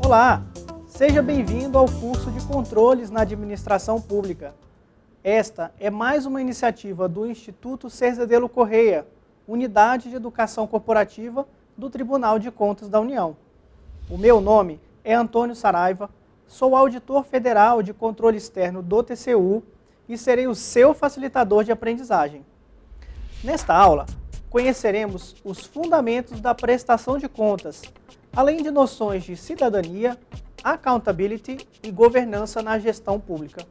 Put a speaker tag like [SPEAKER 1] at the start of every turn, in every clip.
[SPEAKER 1] Olá, seja bem-vindo ao curso de Controles na Administração Pública. Esta é mais uma iniciativa do Instituto Cerzedelo Correia, Unidade de Educação Corporativa do Tribunal de Contas da União. O meu nome é Antônio Saraiva, sou auditor federal de controle externo do TCU e serei o seu facilitador de aprendizagem. Nesta aula, conheceremos os fundamentos da prestação de contas, além de noções de cidadania, accountability e governança na gestão pública.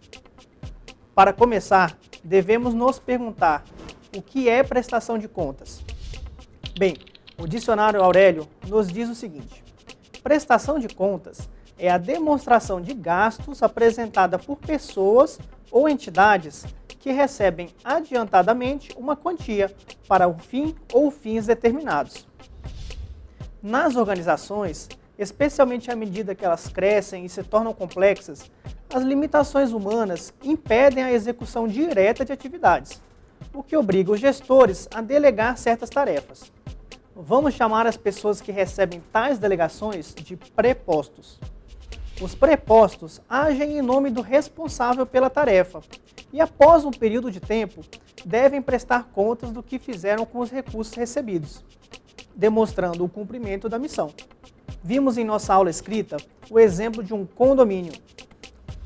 [SPEAKER 1] Para começar, devemos nos perguntar o que é prestação de contas. Bem, o dicionário Aurélio nos diz o seguinte: prestação de contas é a demonstração de gastos apresentada por pessoas ou entidades que recebem adiantadamente uma quantia para um fim ou fins determinados. Nas organizações, especialmente à medida que elas crescem e se tornam complexas, as limitações humanas impedem a execução direta de atividades, o que obriga os gestores a delegar certas tarefas. Vamos chamar as pessoas que recebem tais delegações de prepostos. Os prepostos agem em nome do responsável pela tarefa e, após um período de tempo, devem prestar contas do que fizeram com os recursos recebidos, demonstrando o cumprimento da missão. Vimos em nossa aula escrita o exemplo de um condomínio.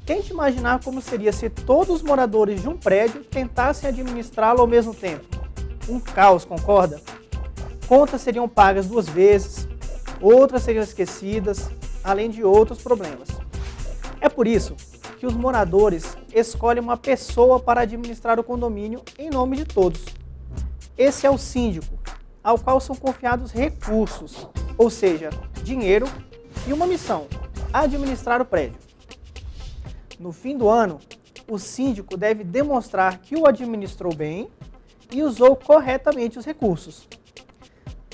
[SPEAKER 1] Tente imaginar como seria se todos os moradores de um prédio tentassem administrá-lo ao mesmo tempo. Um caos, concorda? Contas seriam pagas 2 vezes, outras seriam esquecidas, além de outros problemas. É por isso que os moradores escolhem uma pessoa para administrar o condomínio em nome de todos. Esse é o síndico, ao qual são confiados recursos, ou seja, dinheiro, e uma missão: administrar o prédio. No fim do ano, o síndico deve demonstrar que o administrou bem e usou corretamente os recursos.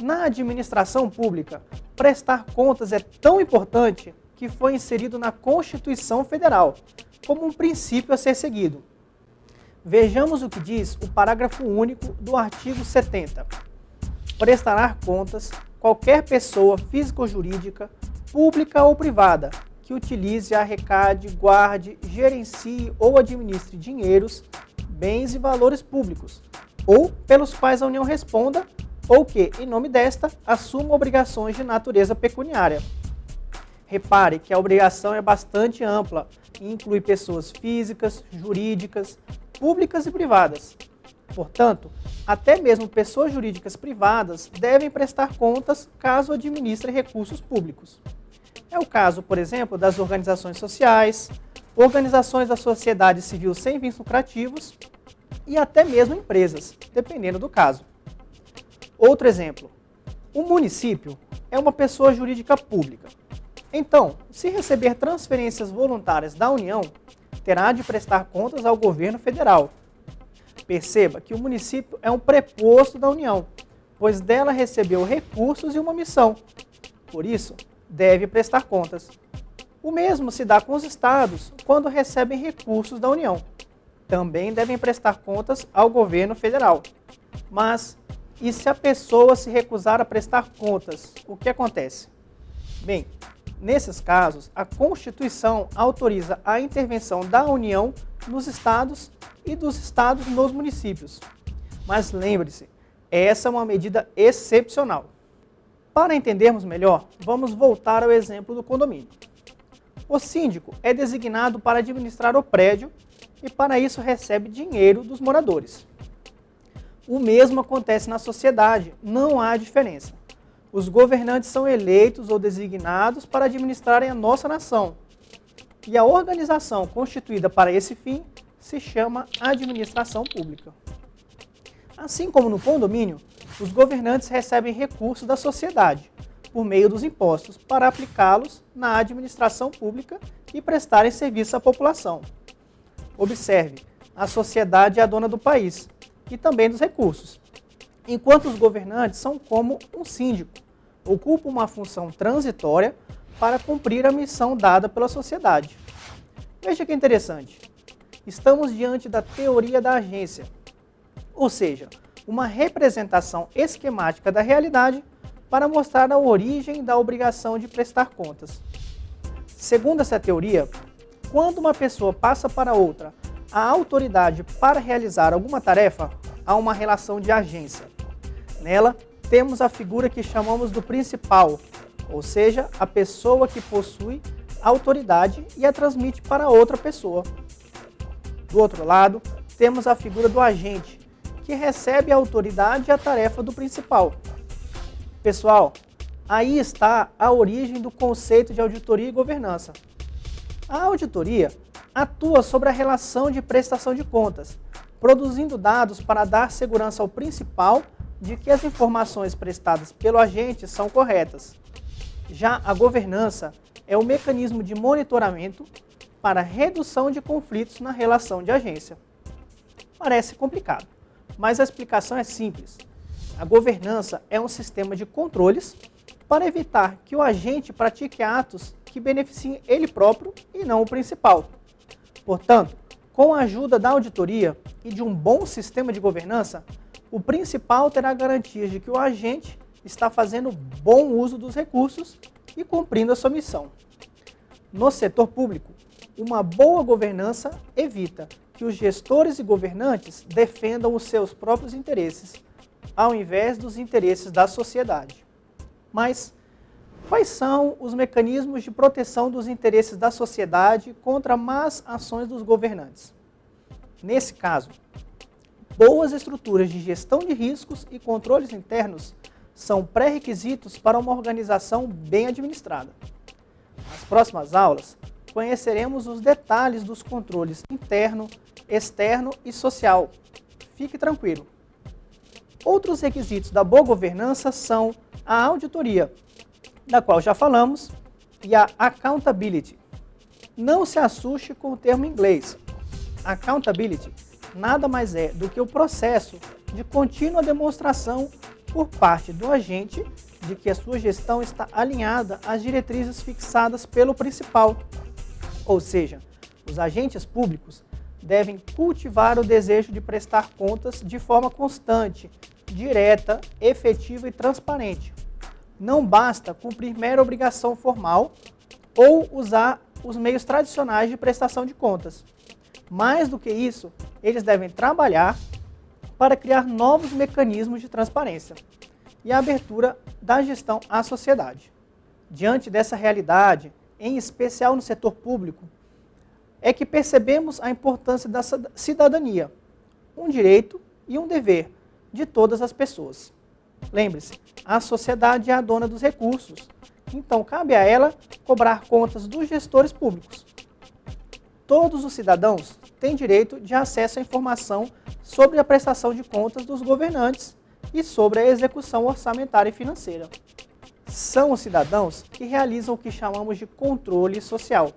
[SPEAKER 1] Na administração pública, prestar contas é tão importante que foi inserido na Constituição Federal, como um princípio a ser seguido. Vejamos o que diz o parágrafo único do artigo 70. Prestará contas qualquer pessoa física ou jurídica, pública ou privada, que utilize, arrecade, guarde, gerencie ou administre dinheiros, bens e valores públicos, ou pelos quais a União responda, ou que, em nome desta, assuma obrigações de natureza pecuniária. Repare que a obrigação é bastante ampla e inclui pessoas físicas, jurídicas, públicas e privadas. Portanto, até mesmo pessoas jurídicas privadas devem prestar contas caso administrem recursos públicos. É o caso, por exemplo, das organizações sociais, organizações da sociedade civil sem fins lucrativos e até mesmo empresas, dependendo do caso. Outro exemplo: o município é uma pessoa jurídica pública. Então, se receber transferências voluntárias da União, terá de prestar contas ao governo federal. Perceba que o município é um preposto da União, pois dela recebeu recursos e uma missão. Por isso, deve prestar contas. O mesmo se dá com os estados quando recebem recursos da União. Também devem prestar contas ao governo federal. Mas, e se a pessoa se recusar a prestar contas, o que acontece? Bem, nesses casos, a Constituição autoriza a intervenção da União nos estados e dos estados nos municípios. Mas lembre-se, essa é uma medida excepcional. Para entendermos melhor, vamos voltar ao exemplo do condomínio. O síndico é designado para administrar o prédio e para isso recebe dinheiro dos moradores. O mesmo acontece na sociedade, não há diferença. Os governantes são eleitos ou designados para administrarem a nossa nação. E a organização constituída para esse fim se chama administração pública. Assim como no condomínio, os governantes recebem recursos da sociedade, por meio dos impostos, para aplicá-los na administração pública e prestarem serviço à população. Observe, a sociedade é a dona do país e também dos recursos, enquanto os governantes são como um síndico, ocupam uma função transitória para cumprir a missão dada pela sociedade. Veja que interessante. Estamos diante da teoria da agência, ou seja, uma representação esquemática da realidade para mostrar a origem da obrigação de prestar contas. Segundo essa teoria, quando uma pessoa passa para outra a autoridade para realizar alguma tarefa, há uma relação de agência. Nela, temos a figura que chamamos do principal, ou seja, a pessoa que possui autoridade e a transmite para outra pessoa. Do outro lado, temos a figura do agente, que recebe a autoridade e a tarefa do principal. Pessoal, aí está a origem do conceito de auditoria e governança. A auditoria atua sobre a relação de prestação de contas, produzindo dados para dar segurança ao principal de que as informações prestadas pelo agente são corretas. Já a governança é o mecanismo de monitoramento para redução de conflitos na relação de agência. Parece complicado, mas a explicação é simples. A governança é um sistema de controles para evitar que o agente pratique atos que beneficiem ele próprio e não o principal. Portanto, com a ajuda da auditoria e de um bom sistema de governança, o principal terá garantias de que o agente está fazendo bom uso dos recursos e cumprindo a sua missão. No setor público, uma boa governança evita que os gestores e governantes defendam os seus próprios interesses, ao invés dos interesses da sociedade. Mas quais são os mecanismos de proteção dos interesses da sociedade contra más ações dos governantes? Nesse caso, boas estruturas de gestão de riscos e controles internos são pré-requisitos para uma organização bem administrada. Nas próximas aulas, conheceremos os detalhes dos controles interno, externo e social. Fique tranquilo. Outros requisitos da boa governança são a auditoria, da qual já falamos, e a accountability. Não se assuste com o termo em inglês. Accountability nada mais é do que o processo de contínua demonstração por parte do agente de que a sua gestão está alinhada às diretrizes fixadas pelo principal. Ou seja, os agentes públicos devem cultivar o desejo de prestar contas de forma constante, direta, efetiva e transparente. Não basta cumprir mera obrigação formal ou usar os meios tradicionais de prestação de contas. Mais do que isso, eles devem trabalhar para criar novos mecanismos de transparência e a abertura da gestão à sociedade. Diante dessa realidade, em especial no setor público, é que percebemos a importância da cidadania, um direito e um dever de todas as pessoas. Lembre-se, a sociedade é a dona dos recursos, então cabe a ela cobrar contas dos gestores públicos. Todos os cidadãos têm direito de acesso à informação sobre a prestação de contas dos governantes e sobre a execução orçamentária e financeira. São os cidadãos que realizam o que chamamos de controle social.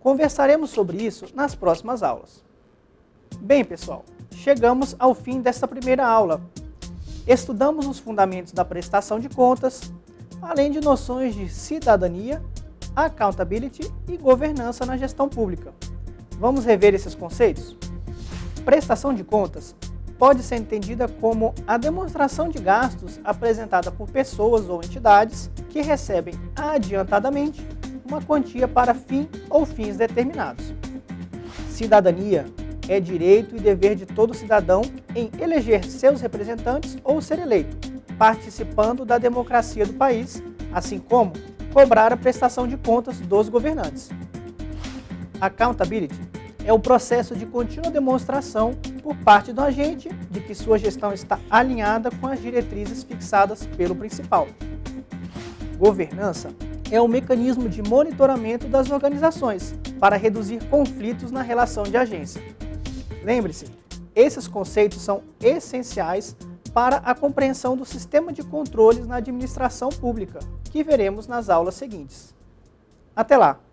[SPEAKER 1] Conversaremos sobre isso nas próximas aulas. Bem, pessoal, chegamos ao fim desta primeira aula. Estudamos os fundamentos da prestação de contas, além de noções de cidadania, accountability e governança na gestão pública. Vamos rever esses conceitos? Prestação de contas pode ser entendida como a demonstração de gastos apresentada por pessoas ou entidades que recebem adiantadamente uma quantia para fim ou fins determinados. Cidadania é direito e dever de todo cidadão em eleger seus representantes ou ser eleito, participando da democracia do país, assim como cobrar a prestação de contas dos governantes. Accountability é o processo de contínua demonstração por parte do agente de que sua gestão está alinhada com as diretrizes fixadas pelo principal. Governança é um mecanismo de monitoramento das organizações para reduzir conflitos na relação de agência. Lembre-se, esses conceitos são essenciais para a compreensão do sistema de controles na administração pública, que veremos nas aulas seguintes. Até lá!